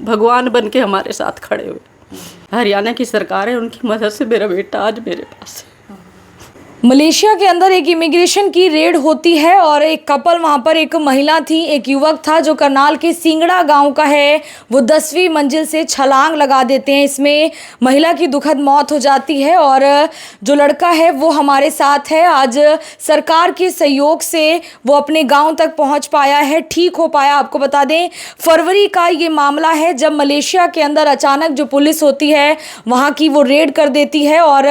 भगवान बन के हमारे साथ खड़े हुए। हरियाणा की सरकार है, उनकी मदद से मेरा बेटा आज मेरे पास है। मलेशिया के अंदर एक इमिग्रेशन की रेड होती है और एक कपल, वहां पर एक महिला थी, एक युवक था जो करनाल के सिंगड़ा गांव का है। वो 10वीं मंजिल से छलांग लगा देते हैं। इसमें महिला की दुखद मौत हो जाती है और जो लड़का है वो हमारे साथ है। आज सरकार के सहयोग से वो अपने गांव तक पहुंच पाया है, ठीक हो पाया। आपको बता दें, फरवरी का ये मामला है जब मलेशिया के अंदर अचानक जो पुलिस होती है वहां की वो रेड कर देती है और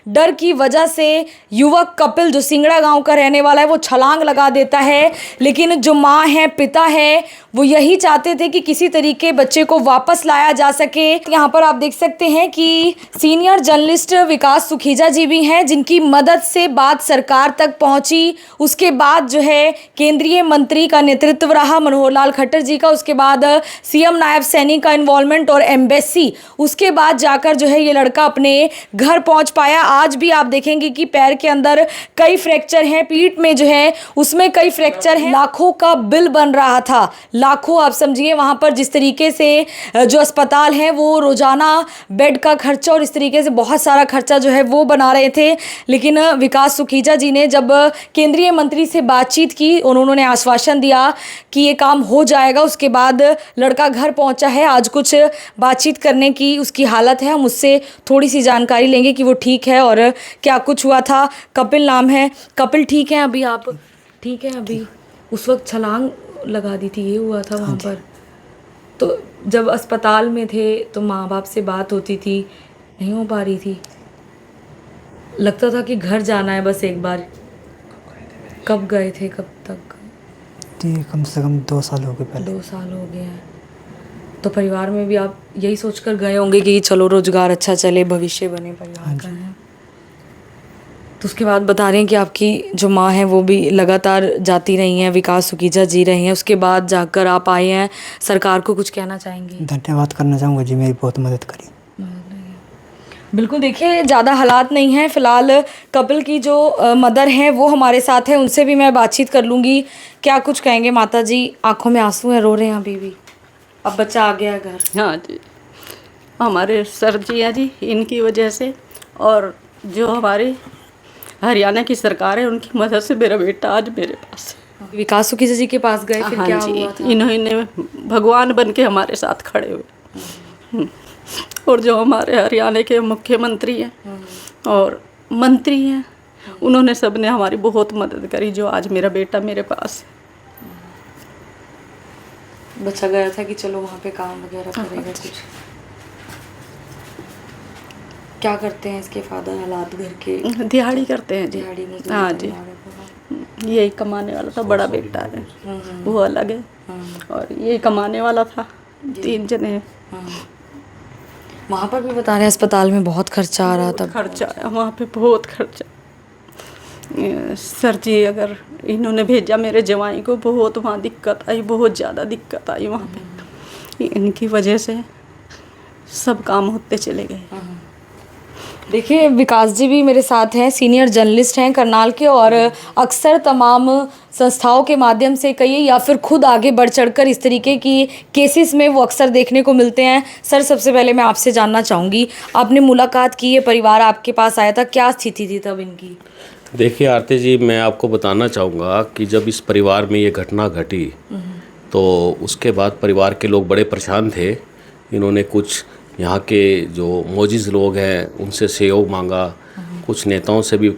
डर की वजह से युवक कपिल जो सिंगड़ा गांव का रहने वाला है वो छलांग लगा देता है। लेकिन जो माँ है, पिता है, वो यही चाहते थे कि किसी तरीके बच्चे को वापस लाया जा सके। यहाँ पर आप देख सकते हैं कि सीनियर जर्नलिस्ट विकास सुखीजा जी भी हैं, जिनकी मदद से बात सरकार तक पहुंची। उसके बाद जो है केंद्रीय मंत्री का नेतृत्व रहा मनोहर लाल खट्टर जी का, उसके बाद सीएम नायब सैनी का इन्वॉल्वमेंट और एम्बेसी, उसके बाद जाकर जो है ये लड़का अपने घर पहुंच पाया। आज भी आप देखेंगे कि पैर के अंदर कई फ्रैक्चर हैं, पीठ में जो है उसमें कई फ्रैक्चर हैं। लाखों का बिल बन रहा था, लाखों, आप समझिए वहां पर जिस तरीके से जो अस्पताल है वो रोजाना बेड का खर्चा और इस तरीके से बहुत सारा खर्चा जो है वो बना रहे थे। लेकिन विकास सुखीजा जी ने जब केंद्रीय मंत्री से बातचीत की, उन्होंने आश्वासन दिया कि ये काम हो जाएगा। उसके बाद लड़का घर पहुंचा है। आज कुछ बातचीत करने की उसकी हालत है, हम उससे थोड़ी सी जानकारी लेंगे कि वो ठीक है और क्या कुछ हुआ था। कपिल नाम है। कपिल ठीक है अभी? आप ठीक है अभी? उस वक्त छलांग लगा दी थी, ये हुआ था वहाँ पर। तो जब अस्पताल में थे तो माँ बाप से बात होती थी, नहीं हो पा रही थी, लगता था कि घर जाना है बस एक बार। कब गए थे, कब तक? जी कम से कम 2 साल हो गए पहले। 2 साल हो गए हैं। तो परिवार में भी आप यही सोचकर गए होंगे कि चलो रोजगार अच्छा चले, भविष्य बने परिवार का है। तो उसके बाद बता रहे हैं कि आपकी जो माँ है वो भी लगातार जाती रही हैं, विकास सुखीजा जी रहे हैं, उसके बाद जाकर आप आए हैं। सरकार को कुछ कहना चाहेंगे? धन्यवाद करना चाहूँगा जी, मेरी बहुत मदद करी। बिल्कुल, देखिए ज़्यादा हालात नहीं हैं फिलहाल। कपिल की जो मदर हैं वो हमारे साथ हैं, उनसे भी मैं बातचीत कर लूँगी। क्या कुछ कहेंगे माता जी? आंखों में आंसू हैं, रो रहे हैं अभी भी। अब बच्चा आ गया है घर। हाँ जी, हमारे सर जी हैं जी, इनकी वजह से और जो हमारी हरियाणा की सरकार है उनकी मदद से मेरा बेटा आज मेरे पास है। विकास सुखीजा जी के पास गए, फिर हाँ क्या जी, हुआ था? इन्होंने भगवान बन के हमारे साथ खड़े हुए। और जो हमारे हरियाणा के मुख्यमंत्री हैं और मंत्री हैं, उन्होंने सबने हमारी बहुत मदद करी, जो आज मेरा बेटा मेरे पास है। बच्चा गया था कि चलो वहाँ पे काम वगैरह करेगा कुछ। क्या करते हैं इसके फादर? हालात घर के दिहाड़ी करते हैं जी। दिहाड़ी में? हाँ जी, यही कमाने वाला था। बड़ा बेटा है वो अलग है और यही कमाने वाला था। 3 जने हैं। वहाँ पर भी बता रहे हैं अस्पताल में बहुत खर्चा आ रहा था। खर्चा आया वहाँ पे, बहुत खर्चा। सर जी अगर इन्होंने भेजा मेरे जवाई को, बहुत वहाँ दिक्कत आई, बहुत ज़्यादा दिक्कत आई वहाँ पे। इनकी वजह से सब काम होते चले गए। देखिए विकास जी भी मेरे साथ हैं, सीनियर जर्नलिस्ट हैं करनाल के और अक्सर तमाम संस्थाओं के माध्यम से कहिए या फिर खुद आगे बढ़ चढ़कर इस तरीके की केसेस में वो अक्सर देखने को मिलते हैं। सर, सबसे पहले मैं आपसे जानना चाहूँगी, आपने मुलाकात की, ये परिवार आपके पास आया था, क्या स्थिति थी तब इनकी? देखिए आरती जी, मैं आपको बताना चाहूँगा कि जब इस परिवार में ये घटना घटी तो उसके बाद परिवार के लोग बड़े परेशान थे। इन्होंने कुछ यहाँ के जो मोजिज़ लोग हैं उनसे सहयोग मांगा, कुछ नेताओं से भी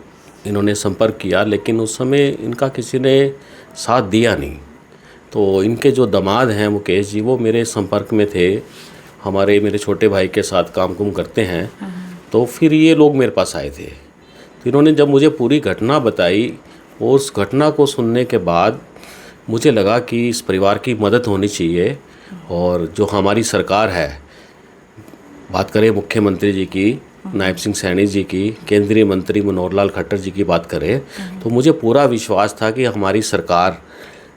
इन्होंने संपर्क किया, लेकिन उस समय इनका किसी ने साथ दिया नहीं। तो इनके जो दामाद हैं मुकेश जी, वो मेरे संपर्क में थे, मेरे छोटे भाई के साथ काम करते हैं। तो फिर ये लोग मेरे पास आए थे, तो इन्होंने जब मुझे पूरी घटना बताई और उस घटना को सुनने के बाद मुझे लगा कि इस परिवार की मदद होनी चाहिए। और जो हमारी सरकार है, बात करें मुख्यमंत्री जी की, नायब सिंह सैनी जी की, केंद्रीय मंत्री मनोहर लाल खट्टर जी की बात करें, तो मुझे पूरा विश्वास था कि हमारी सरकार,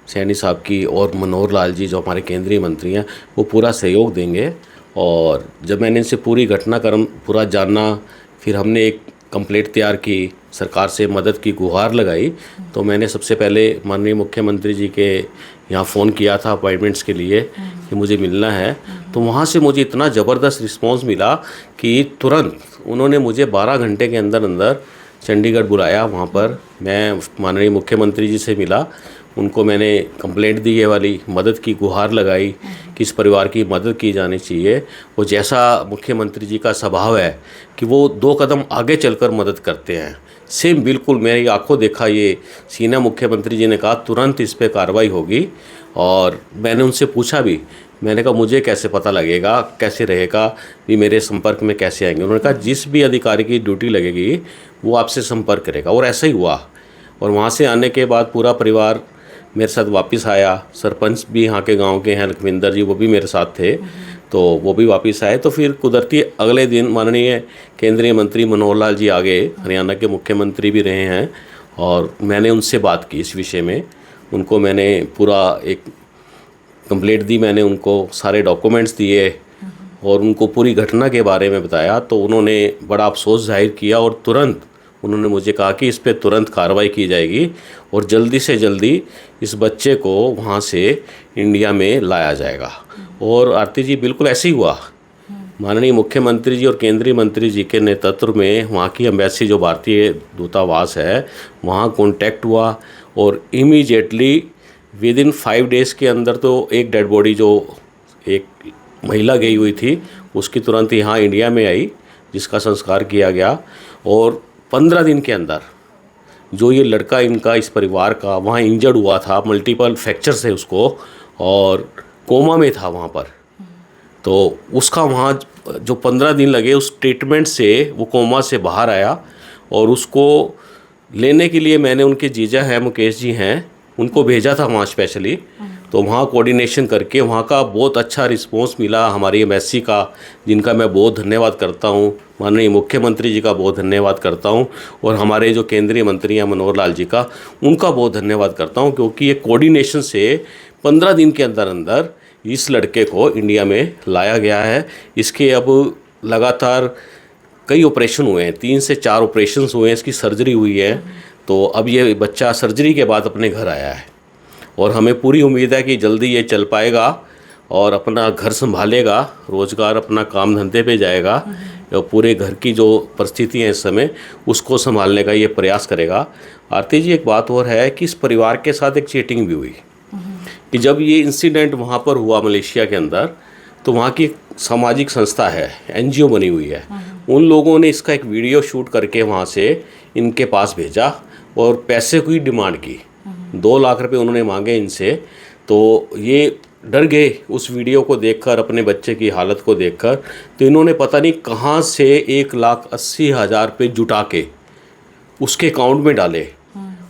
सैनी साहब की और मनोहर लाल जी जो हमारे केंद्रीय मंत्री हैं, वो पूरा सहयोग देंगे। और जब मैंने इनसे पूरी घटनाक्रम पूरा जाना, फिर हमने एक कंप्लेंट तैयार की, सरकार से मदद की गुहार लगाई। तो मैंने सबसे पहले माननीय मुख्यमंत्री जी के यहाँ फ़ोन किया था अपॉइंटमेंट्स के लिए कि मुझे मिलना है। तो वहाँ से मुझे इतना ज़बरदस्त रिस्पांस मिला कि तुरंत उन्होंने मुझे 12 घंटे के अंदर अंदर चंडीगढ़ बुलाया। वहाँ पर मैं माननीय मुख्यमंत्री जी से मिला, उनको मैंने कंप्लेंट दी, ये वाली मदद की गुहार लगाई कि इस परिवार की मदद की जानी चाहिए। वो जैसा मुख्यमंत्री जी का स्वभाव है कि वो 2 कदम आगे चलकर मदद करते हैं, सेम बिल्कुल मेरी आंखों देखा ये सीना मुख्यमंत्री जी ने कहा तुरंत इस पर कार्रवाई होगी। और मैंने उनसे पूछा भी, मैंने कहा मुझे कैसे पता लगेगा, कैसे रहेगा, भी मेरे संपर्क में कैसे आएंगे। उन्होंने कहा जिस भी अधिकारी की ड्यूटी लगेगी वो आपसे संपर्क करेगा, और ऐसा ही हुआ। और वहाँ से आने के बाद पूरा परिवार मेरे साथ वापस आया। सरपंच भी यहाँ के गांव के हैं लखविंदर जी, वो भी मेरे साथ थे, तो वो भी वापस आए। तो फिर कुदरती अगले दिन माननीय केंद्रीय मंत्री मनोहर लाल जी आ गए, हरियाणा के मुख्यमंत्री भी रहे हैं, और मैंने उनसे बात की इस विषय में। उनको मैंने पूरा एक कंप्लेंट दी, मैंने उनको सारे डॉक्यूमेंट्स दिए और उनको पूरी घटना के बारे में बताया। तो उन्होंने बड़ा अफसोस जाहिर किया और तुरंत उन्होंने मुझे कहा कि इस पे तुरंत कार्रवाई की जाएगी और जल्दी से जल्दी इस बच्चे को वहाँ से इंडिया में लाया जाएगा। और आरती जी बिल्कुल ऐसे ही हुआ। माननीय मुख्यमंत्री जी और केंद्रीय मंत्री जी के नेतृत्व में वहाँ की एम्बेसी जो भारतीय दूतावास है वहाँ कॉन्टैक्ट हुआ, और इमीडिएटली विद इन 5 डेज़ के अंदर तो एक डेड बॉडी जो एक महिला गई हुई थी उसकी तुरंत यहाँ इंडिया में आई, जिसका संस्कार किया गया। और 15 दिन के अंदर जो ये लड़का इनका इस परिवार का वहाँ इंजर्ड हुआ था, मल्टीपल फ्रैक्चर्स है उसको, और कोमा में था वहाँ पर, तो उसका वहाँ जो 15 दिन लगे उस ट्रीटमेंट से वो कोमा से बाहर आया। और उसको लेने के लिए मैंने उनके जीजा हैं मुकेश जी हैं, उनको भेजा था वहाँ स्पेशली। तो वहाँ कोऑर्डिनेशन करके वहाँ का बहुत अच्छा रिस्पांस मिला हमारी एम्बेसी का, जिनका मैं बहुत धन्यवाद करता हूँ। माननीय मुख्यमंत्री जी का बहुत धन्यवाद करता हूँ, और हमारे जो केंद्रीय मंत्री हैं मनोहर लाल जी का, उनका बहुत धन्यवाद करता हूँ, क्योंकि ये कोऑर्डिनेशन से 15 दिन के अंदर अंदर इस लड़के को इंडिया में लाया गया है। इसके अब लगातार कई ऑपरेशन हुए हैं, 3 से 4 ऑपरेशन हुए हैं, इसकी सर्जरी हुई है। तो अब ये बच्चा सर्जरी के बाद अपने घर आया है, और हमें पूरी उम्मीद है कि जल्दी ये चल पाएगा और अपना घर संभालेगा, रोज़गार अपना काम धंधे पे जाएगा, और पूरे घर की जो परिस्थिति है इस समय उसको संभालने का ये प्रयास करेगा। आरती जी एक बात और है कि इस परिवार के साथ एक चीटिंग भी हुई कि जब ये इंसिडेंट वहाँ पर हुआ मलेशिया के अंदर, तो वहाँ की सामाजिक संस्था है, NGO बनी हुई है, उन लोगों ने इसका एक वीडियो शूट करके वहाँ से इनके पास भेजा और पैसे की डिमांड की। 2 लाख रुपए उन्होंने मांगे इनसे। तो ये डर गए उस वीडियो को देखकर, अपने बच्चे की हालत को देखकर। तो इन्होंने पता नहीं कहाँ से 1,80,000 रुपये जुटा के उसके अकाउंट में डाले।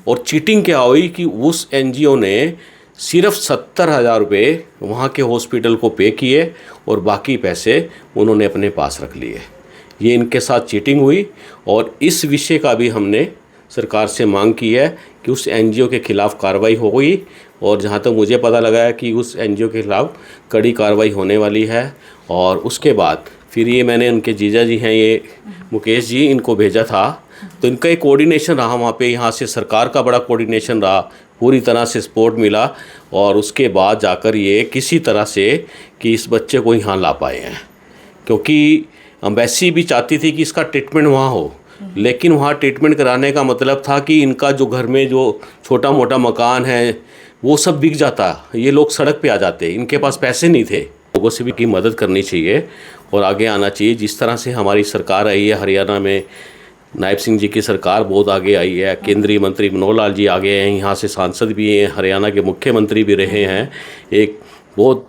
और चीटिंग क्या हुई कि उस NGO ने सिर्फ 70,000 रुपये वहाँ के हॉस्पिटल को पे किए और बाकी पैसे उन्होंने अपने पास रख लिए। ये इनके साथ चीटिंग हुई, और इस विषय का भी हमने सरकार से मांग की है कि उस NGO के खिलाफ़ कार्रवाई हो गई। और जहाँ तक मुझे पता लगा है कि उस NGO के खिलाफ़ कड़ी कार्रवाई होने वाली है। और उसके बाद फिर ये मैंने उनके जीजा जी हैं ये मुकेश जी, इनको भेजा था। तो इनका एक कोऑर्डिनेशन रहा वहाँ पे, यहाँ से सरकार का बड़ा कोऑर्डिनेशन रहा, पूरी तरह से सपोर्ट मिला। और उसके बाद जाकर ये किसी तरह से कि इस बच्चे को यहाँ ला पाए हैं, क्योंकि एम्बेसी भी चाहती थी कि इसका ट्रीटमेंट वहाँ हो, लेकिन वहाँ ट्रीटमेंट कराने का मतलब था कि इनका जो घर में जो छोटा मोटा मकान है वो सब बिक जाता, ये लोग सड़क पे आ जाते, इनके पास पैसे नहीं थे। लोगों से भी की मदद करनी चाहिए और आगे आना चाहिए। जिस तरह से हमारी सरकार आई है हरियाणा में, नायब सिंह जी की सरकार बहुत आगे आई है, केंद्रीय मंत्री मनोहर लाल जी आगे हैं, यहाँ से सांसद भी हैं, हरियाणा के मुख्यमंत्री भी रहे हैं। एक बहुत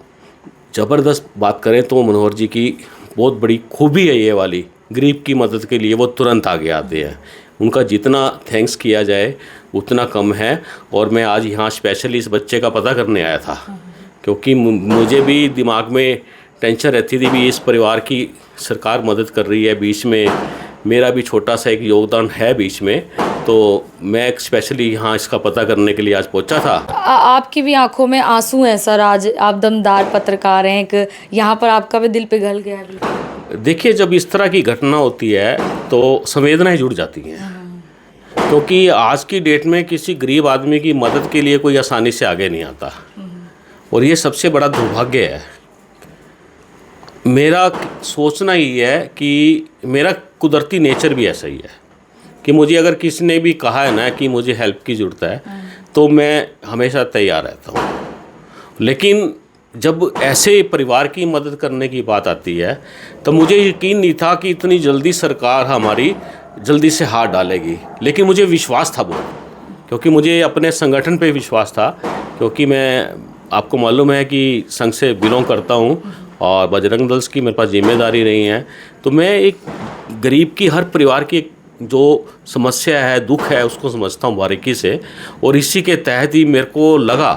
ज़बरदस्त बात करें तो मनोहर जी की बहुत बड़ी खूबी है ये वाली, गरीब की मदद के लिए वो तुरंत आगे आते हैं। उनका जितना थैंक्स किया जाए उतना कम है। और मैं आज यहाँ स्पेशली इस बच्चे का पता करने आया था, क्योंकि मुझे भी दिमाग में टेंशन रहती थी भी इस परिवार की सरकार मदद कर रही है, बीच में मेरा भी छोटा सा एक योगदान है बीच में। तो मैं स्पेशली यहाँ इसका पता करने के लिए आज पहुँचा था। आपकी भी आंखों में आंसू हैं सर, आज आप दमदार पत्रकार हैं, एक यहाँ पर आपका भी दिल पिघल गया है। बिल्कुल देखिए, जब इस तरह की घटना होती है तो संवेदनाएं जुड़ जाती हैं, क्योंकि आज की डेट में किसी गरीब आदमी की मदद के लिए कोई आसानी से आगे नहीं आता, और ये सबसे बड़ा दुर्भाग्य है। मेरा सोचना ही है कि मेरा कुदरती नेचर भी ऐसा ही है कि मुझे अगर किसी ने भी कहा है ना कि मुझे हेल्प की ज़रूरत है तो मैं हमेशा तैयार रहता हूँ। लेकिन जब ऐसे परिवार की मदद करने की बात आती है तो मुझे यकीन नहीं था कि इतनी जल्दी सरकार हमारी जल्दी से हाथ डालेगी, लेकिन मुझे विश्वास था बहुत, क्योंकि मुझे अपने संगठन पे विश्वास था, क्योंकि मैं आपको मालूम है कि संघ से बिलोंग करता हूँ और बजरंग दल की मेरे पास जिम्मेदारी रही है। तो मैं एक गरीब की, हर परिवार की जो समस्या है, दुख है, उसको समझता हूँ बारीकी से, और इसी के तहत ही मेरे को लगा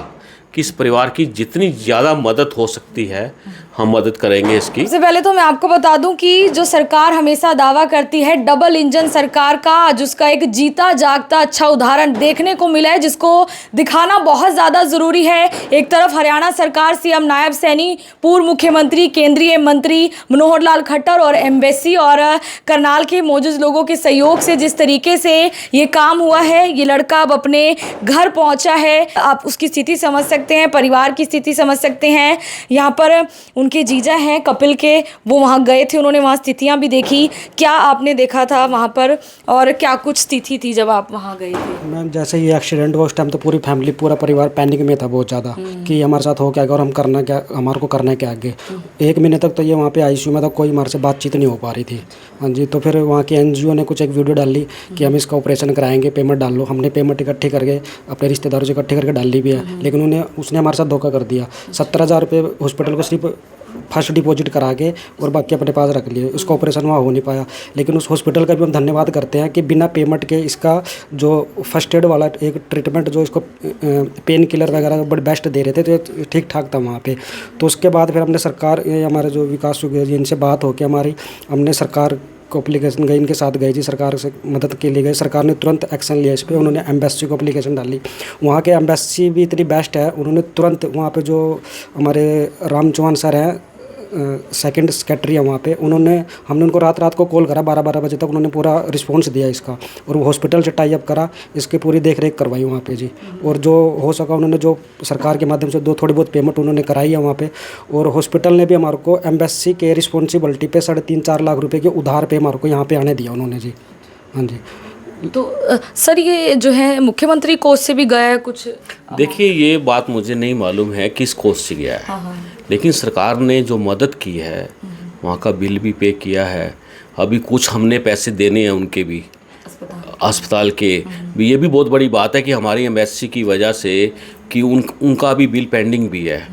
कि इस परिवार की जितनी ज़्यादा मदद हो सकती है हम मदद करेंगे इसकी। सबसे पहले तो मैं आपको बता दूं कि जो सरकार हमेशा दावा करती है डबल इंजन सरकार का, आज उसका एक जीता जागता अच्छा उदाहरण देखने को मिला है, जिसको दिखाना बहुत ज़्यादा ज़रूरी है। एक तरफ हरियाणा सरकार, सीएम नायब सैनी, पूर्व मुख्यमंत्री, केंद्रीय मंत्री मनोहर लाल खट्टर और एम्बेसी और करनाल के मौजूद लोगों के सहयोग से जिस तरीके से ये काम हुआ है, ये लड़का अब अपने घर पहुँचा है। आप उसकी स्थिति समझ सकते हैं, परिवार की स्थिति समझ सकते हैं। यहाँ पर उनके जीजा हैं कपिल के, वो वहाँ गए थे, उन्होंने वहाँ स्थितियाँ भी देखी। क्या आपने देखा था वहाँ पर और क्या कुछ स्थिति थी जब आप वहाँ गए थे? मैम जैसे ये एक्सीडेंट हुआ उस टाइम तो पूरी फैमिली, पूरा परिवार पैनिक में था बहुत ज़्यादा कि हमारे साथ हो क्या गया और हम करना क्या, हमारे को करना क्या आगे। 1 महीने तक तो ये वहाँ पे आईसीयू में था, कोई हमारे से बातचीत नहीं हो पा रही थी। हाँ जी, तो फिर वहाँ के एनजीओ ने कुछ एक वीडियो डाली कि हम इसका ऑपरेशन कराएंगे, पेमेंट डाल लो। हमने पेमेंट इकट्ठी करके अपने रिश्तेदारों से इकट्ठी करके डाली भी है, लेकिन उसने हमारे साथ धोखा कर दिया। 17,000 रुपये हॉस्पिटल को सिर्फ फर्स्ट डिपॉजिट करा के और बाकी अपने पास रख लिए। उसका ऑपरेशन वहाँ हो नहीं पाया, लेकिन उस हॉस्पिटल का भी हम धन्यवाद करते हैं कि बिना पेमेंट के इसका जो फर्स्ट एड वाला एक ट्रीटमेंट, जो इसको पेन किलर वगैरह बड़े बेस्ट दे रहे थे, तो ठीक ठाक था वहाँ पे। तो उसके बाद फिर हमने सरकार, हमारे जो विकास सुखी जी, इनसे बात हो के हमने सरकार को एप्लीकेशन गई, इनके साथ गई जी, सरकार से मदद के लिए गए। सरकार ने तुरंत एक्शन लिया इस पर, उन्होंने एम्बेसी को एप्लीकेशन डाली। वहाँ के एम्बेसी भी इतनी बेस्ट है, उन्होंने तुरंत वहाँ पे जो हमारे राम चौहान सर हैं, सेकंड सेक्रेटरी है वहाँ पे, हमने उनको रात को कॉल करा 12 बजे तक, उन्होंने पूरा रिस्पांस दिया इसका, और वो हॉस्पिटल से टाई अप करा, इसकी पूरी देख रेख करवाई वहाँ पे जी। और जो हो सका उन्होंने, जो सरकार के माध्यम से थोड़ी बहुत पेमेंट उन्होंने कराई है वहाँ पे। और हॉस्पिटल ने भी हमारे को एम्बेसी के रिस्पॉन्सिबिलिटी पे 3.5-4 लाख रुपये के उधार पे हमारे को यहाँ पे आने दिया उन्होंने जी। हाँ जी। तो सर ये जो है मुख्यमंत्री कोष से भी गया है कुछ? देखिए, ये बात मुझे नहीं मालूम है किस कोष से गया है, लेकिन सरकार ने जो मदद की है वहाँ का बिल भी पे किया है। अभी कुछ हमने पैसे देने हैं उनके भी, अस्पताल के भी। ये भी बहुत बड़ी बात है कि हमारी एम्बेसी की वजह से कि उनका भी बिल पेंडिंग भी है,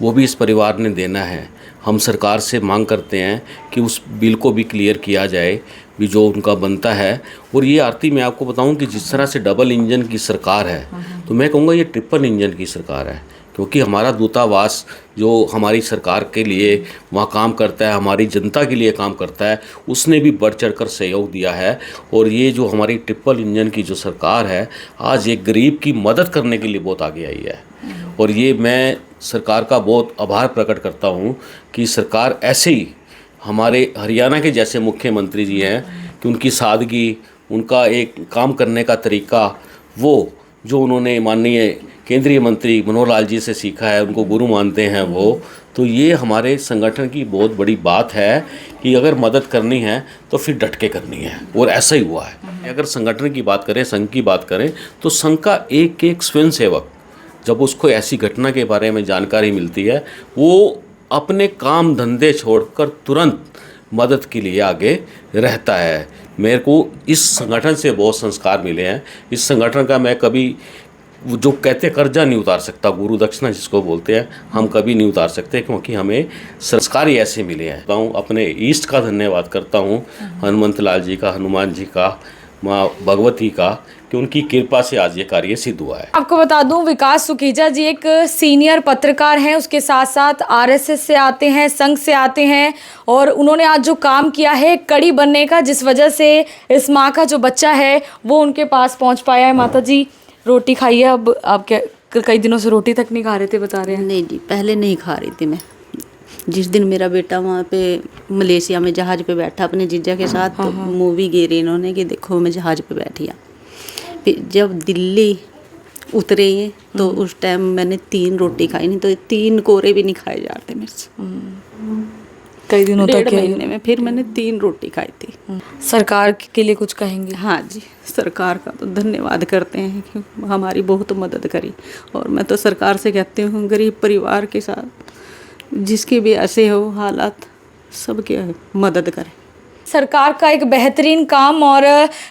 वो भी इस परिवार ने देना है। हम सरकार से मांग करते हैं कि उस बिल को भी क्लियर किया जाए, भी जो उनका बनता है। और ये आरती, मैं आपको बताऊं कि जिस तरह से डबल इंजन की सरकार है, तो मैं कहूँगा ये ट्रिपल इंजन की सरकार है, क्योंकि हमारा दूतावास जो हमारी सरकार के लिए वहाँ काम करता है, हमारी जनता के लिए काम करता है, उसने भी बढ़ चढ़ कर सहयोग दिया है। और ये जो हमारी ट्रिपल इंजन की जो सरकार है, आज एक गरीब की मदद करने के लिए बहुत आगे आई है। और ये मैं सरकार का बहुत आभार प्रकट करता हूँ कि सरकार ऐसे ही, हमारे हरियाणा के जैसे मुख्यमंत्री जी हैं, कि उनकी सादगी, उनका एक काम करने का तरीका, वो जो उन्होंने माननीय केंद्रीय मंत्री मनोहर लाल जी से सीखा है, उनको गुरु मानते हैं वो। तो ये हमारे संगठन की बहुत बड़ी बात है कि अगर मदद करनी है तो फिर डट के करनी है, और ऐसा ही हुआ है। अगर संगठन की बात करें, संघ की बात करें, तो संघ का एक स्वयं सेवक जब उसको ऐसी घटना के बारे में जानकारी मिलती है, वो अपने काम धंधे छोड़कर तुरंत मदद के लिए आगे रहता है। मेरे को इस संगठन से बहुत संस्कार मिले हैं। इस संगठन का मैं कभी, जो कहते कर्जा नहीं उतार सकता, गुरु दक्षिणा जिसको बोलते हैं, हम कभी नहीं उतार सकते, क्योंकि हमें संस्कार ही ऐसे मिले हैं। अपने ईष्ट का धन्यवाद करता हूँ, हनुमंत लाल जी का, हनुमान जी का, माँ भगवती का, कि उनकी कृपा से आज ये कार्य सिद्ध हुआ है। आपको बता दूं, विकास सुखीजा जी एक सीनियर पत्रकार हैं, उसके साथ साथ आरएसएस से आते हैं, संघ से आते हैं, और उन्होंने आज जो काम किया है कड़ी बनने का, जिस वजह से इस माँ का जो बच्चा है वो उनके पास पहुंच पाया है। माता जी रोटी खाइए। अब आप क्या कई दिनों से रोटी तक नहीं खा रहे थे, बता रहे हैं? नहीं जी, पहले नहीं खा रही थी मैं। जिस दिन मेरा बेटा वहाँ पे मलेशिया में जहाज़ पे बैठा अपने जीजा के साथ, तो मूवी गिरी इन्होंने कि देखो मैं जहाज़ पे बैठी हूँ। फिर जब दिल्ली उतरे तो उस टाइम मैंने 3 रोटी खाई, नहीं तो 3 कोरे भी नहीं खाए जाते मेरे से। कई दिनों तक 1.5 के महीने में फिर मैंने 3 रोटी खाई थी। सरकार के लिए कुछ कहेंगे? हाँ जी, सरकार का तो धन्यवाद करते हैं कि हमारी बहुत मदद करी। और मैं तो सरकार से कहती हूँ गरीब परिवार के साथ जिसके भी ऐसे हो हालात सबके मदद करें। सरकार का एक बेहतरीन काम और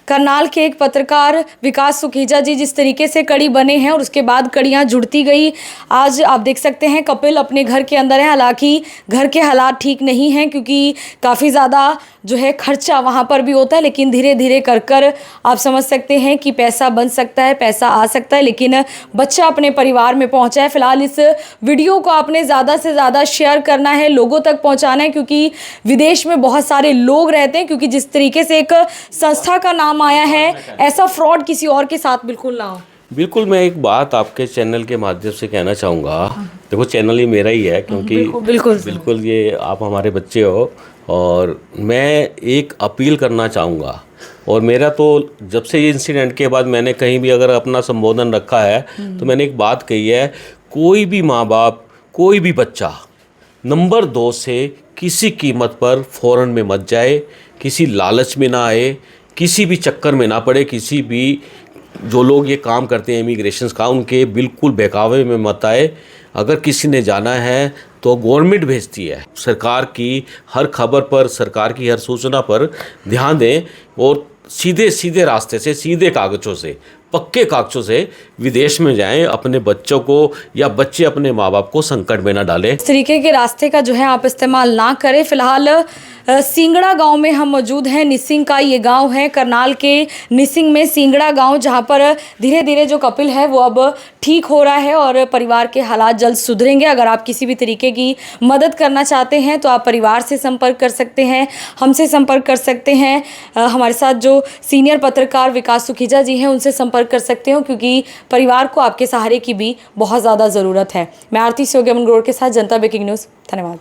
करनाल के एक पत्रकार विकास सुखीजा जी जिस तरीके से कड़ी बने हैं और उसके बाद कड़ियाँ जुड़ती गई। आज आप देख सकते हैं कपिल अपने घर के अंदर है, हालांकि घर के हालात ठीक नहीं हैं क्योंकि काफ़ी ज़्यादा जो है खर्चा वहाँ पर भी होता है, लेकिन धीरे धीरे कर आप समझ सकते हैं कि पैसा बन सकता है, पैसा आ सकता है, लेकिन बच्चा अपने परिवार में पहुँचा है। फिलहाल इस वीडियो को आपने ज़्यादा से ज़्यादा शेयर करना है, लोगों तक पहुँचाना है, क्योंकि विदेश में बहुत सारे लोग रहते हैं, क्योंकि जिस तरीके से एक संस्था का नाम आया है, ऐसा फ्रॉड किसी और के साथ बिल्कुल ना हो। बिल्कुल, मैं एक बात आपके चैनल के माध्यम से कहना चाहूँगा। देखो, चैनल ही मेरा ही है क्योंकि बिल्कुल ये आप हमारे बच्चे हो, और मैं एक अपील करना चाहूँगा। और मेरा तो जब से ये इंसिडेंट के बाद मैंने कहीं भी अगर अपना संबोधन रखा है तो मैंने एक बात कही है, कोई भी माँ बाप, कोई भी बच्चा नंबर 2 से किसी कीमत पर फ़ौरन में मत जाए, किसी लालच में ना आए, किसी भी चक्कर में ना पड़े, किसी भी जो लोग ये काम करते हैं इमिग्रेशन का उनके बिल्कुल बहकावे में मत आए। अगर किसी ने जाना है तो गवर्नमेंट भेजती है, सरकार की हर खबर पर, सरकार की हर सूचना पर ध्यान दें और सीधे सीधे रास्ते से, सीधे कागज़ों से, पक्के कागज़ों से विदेश में जाएं। अपने बच्चों को या बच्चे अपने माँ बाप को संकट में ना डालें। इस तरीके के रास्ते का जो है आप इस्तेमाल ना करें। फिलहाल सिंगड़ा गांव में हम मौजूद हैं। निसिंग का ये गांव है, करनाल के निसिंग में सिंगड़ा गांव, जहां पर धीरे धीरे जो कपिल है वो अब ठीक हो रहा है और परिवार के हालात जल्द सुधरेंगे। अगर आप किसी भी तरीके की मदद करना चाहते हैं तो आप परिवार से संपर्क कर सकते हैं, हमसे संपर्क कर सकते हैं। हमारे साथ जो सीनियर पत्रकार विकास सुखीजा जी हैं उनसे संपर्क कर सकते हो, क्योंकि परिवार को आपके सहारे की भी बहुत ज़्यादा ज़रूरत है। मैं आरती सोगमन ग्रोवर के साथ जनता ब्रेकिंग न्यूज़। धन्यवाद।